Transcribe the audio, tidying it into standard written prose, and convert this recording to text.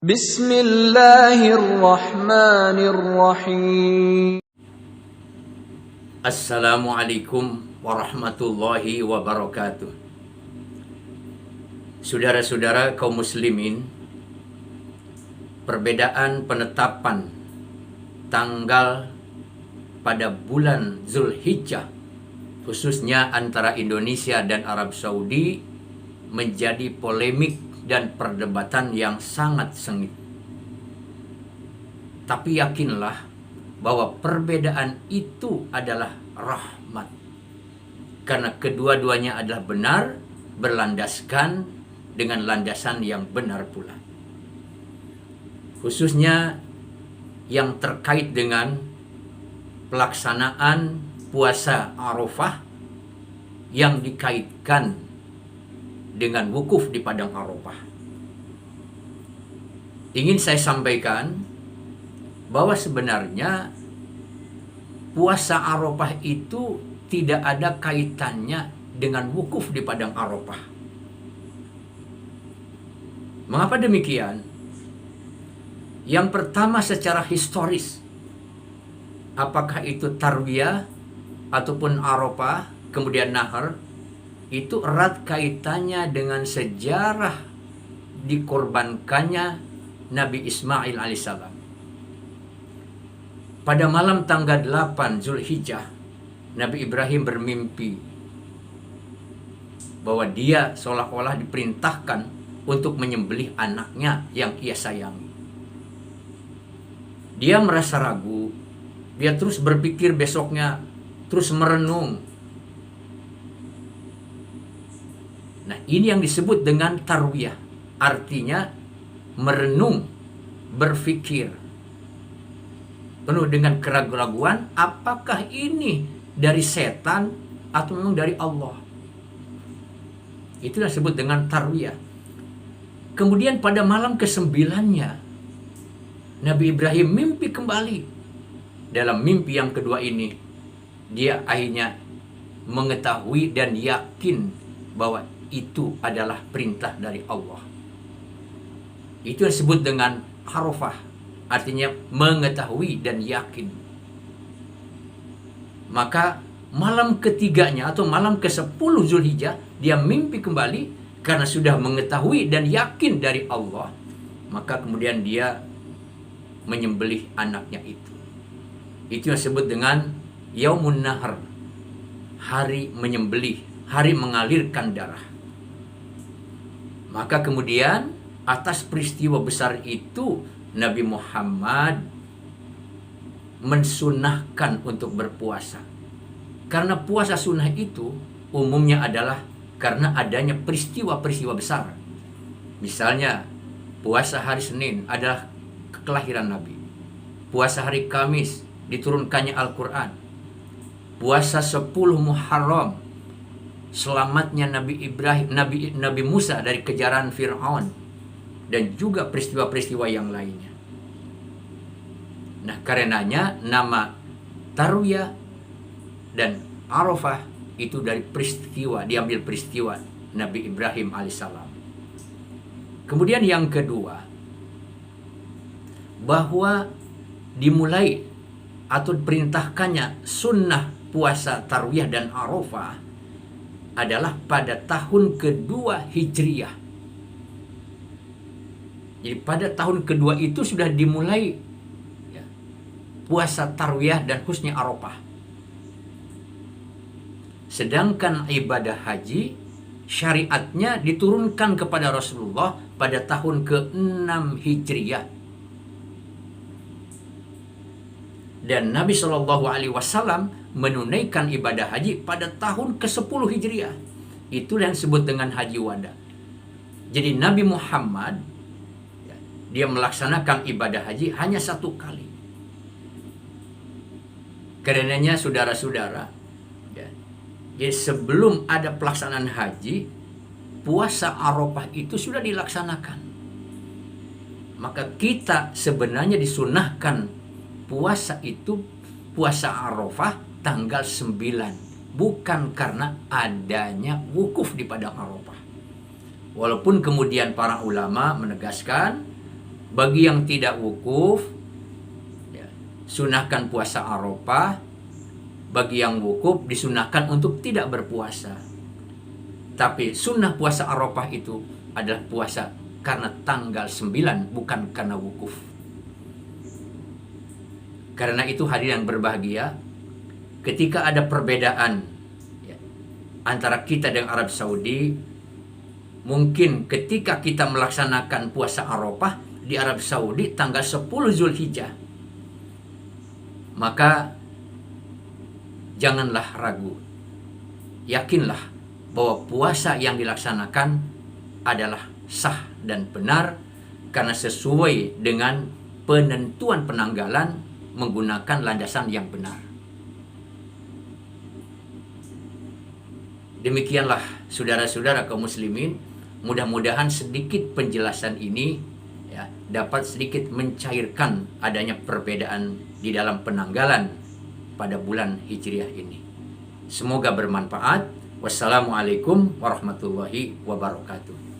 Bismillahirrahmanirrahim. Assalamualaikum warahmatullahi wabarakatuh. Saudara-saudara kaum muslimin, perbedaan penetapan tanggal pada bulan Zulhijjah khususnya antara Indonesia dan Arab Saudi menjadi polemik dan perdebatan yang sangat sengit. Tapi yakinlah bahwa perbedaan itu adalah rahmat, karena kedua-duanya adalah benar, berlandaskan dengan landasan yang benar pula. Khususnya yang terkait dengan pelaksanaan puasa Arafah yang dikaitkan dengan wukuf di padang Arafah. Ingin saya sampaikan bahwa sebenarnya puasa Arafah itu tidak ada kaitannya dengan wukuf di padang Arafah. Mengapa demikian? Yang pertama, secara historis, apakah itu Tarwiyah ataupun Arafah kemudian Nahar, itu erat kaitannya dengan sejarah dikorbankannya Nabi Ismail alaihissalam. Pada malam tanggal 8 Zulhijjah, Nabi Ibrahim bermimpi bahwa dia seolah-olah diperintahkan untuk menyembelih anaknya yang ia sayangi. Dia merasa ragu, dia terus berpikir besoknya, terus merenung. Nah, ini yang disebut dengan tarwiyah. Artinya merenung, berpikir penuh dengan keraguan-raguan, apakah ini dari setan atau memang dari Allah. Itulah disebut dengan tarwiyah. Kemudian pada malam ke-9-nya, Nabi Ibrahim mimpi kembali. Dalam mimpi yang kedua ini, dia akhirnya mengetahui dan yakin bahwa itu adalah perintah dari Allah. Itu yang disebut dengan Arafah, artinya mengetahui dan yakin. Maka malam ketiganya atau malam ke-10 Zulhijjah, dia mimpi kembali karena sudah mengetahui dan yakin dari Allah. Maka kemudian dia menyembelih anaknya itu. Itu yang disebut dengan Yaumun Nahar, hari menyembelih, hari mengalirkan darah. Maka kemudian atas peristiwa besar itu Nabi Muhammad mensunahkan untuk berpuasa. Karena puasa sunnah itu umumnya adalah karena adanya peristiwa-peristiwa besar. Misalnya puasa hari Senin adalah kelahiran Nabi. Puasa hari Kamis diturunkannya Al-Quran. Puasa 10 Muharram, selamatnya Nabi Ibrahim, Nabi Musa dari kejaran Fir'aun, dan juga peristiwa-peristiwa yang lainnya. Nah, karenanya nama Tarwiyah dan Arafah itu dari peristiwa, diambil peristiwa Nabi Ibrahim alaihissalam. Kemudian yang kedua, bahwa dimulai atau diperintahkannya sunnah puasa Tarwiyah dan Arafah adalah pada tahun kedua Hijriyah. Jadi pada tahun kedua itu sudah dimulai ya, puasa Tarwiyah dan khususnya Arafah. Sedangkan ibadah haji syariatnya diturunkan kepada Rasulullah pada tahun ke-6 Hijriyah. Dan Nabi SAW menunaikan ibadah haji pada tahun ke-10 Hijriah. Itu yang disebut dengan haji wada. Jadi Nabi Muhammad dia melaksanakan ibadah haji hanya 1 kali. Karenanya saudara-saudara, jadi sebelum ada pelaksanaan haji, puasa Arafah itu sudah dilaksanakan. Maka kita sebenarnya disunahkan puasa itu, puasa Arafah tanggal 9, bukan karena adanya wukuf di padang Arafah. Walaupun kemudian para ulama menegaskan Bagi yang tidak wukuf, ya, sunahkan puasa Arafah. Bagi yang wukuf disunahkan untuk tidak berpuasa. Tapi sunnah puasa Arafah itu adalah puasa karena tanggal 9, bukan karena wukuf. Karena itu hadirin yang berbahagia, ketika ada perbedaan ya, antara kita dengan Arab Saudi, mungkin ketika kita melaksanakan puasa Arafah di Arab Saudi tanggal 10 Zulhijjah, maka janganlah ragu. Yakinlah bahwa puasa yang dilaksanakan adalah sah dan benar karena sesuai dengan penentuan penanggalan menggunakan landasan yang benar. Demikianlah saudara-saudara kaum muslimin, mudah-mudahan sedikit penjelasan ini ya, dapat sedikit mencairkan adanya perbedaan di dalam penanggalan pada bulan Hijriah ini. Semoga bermanfaat. Wassalamualaikum warahmatullahi wabarakatuh.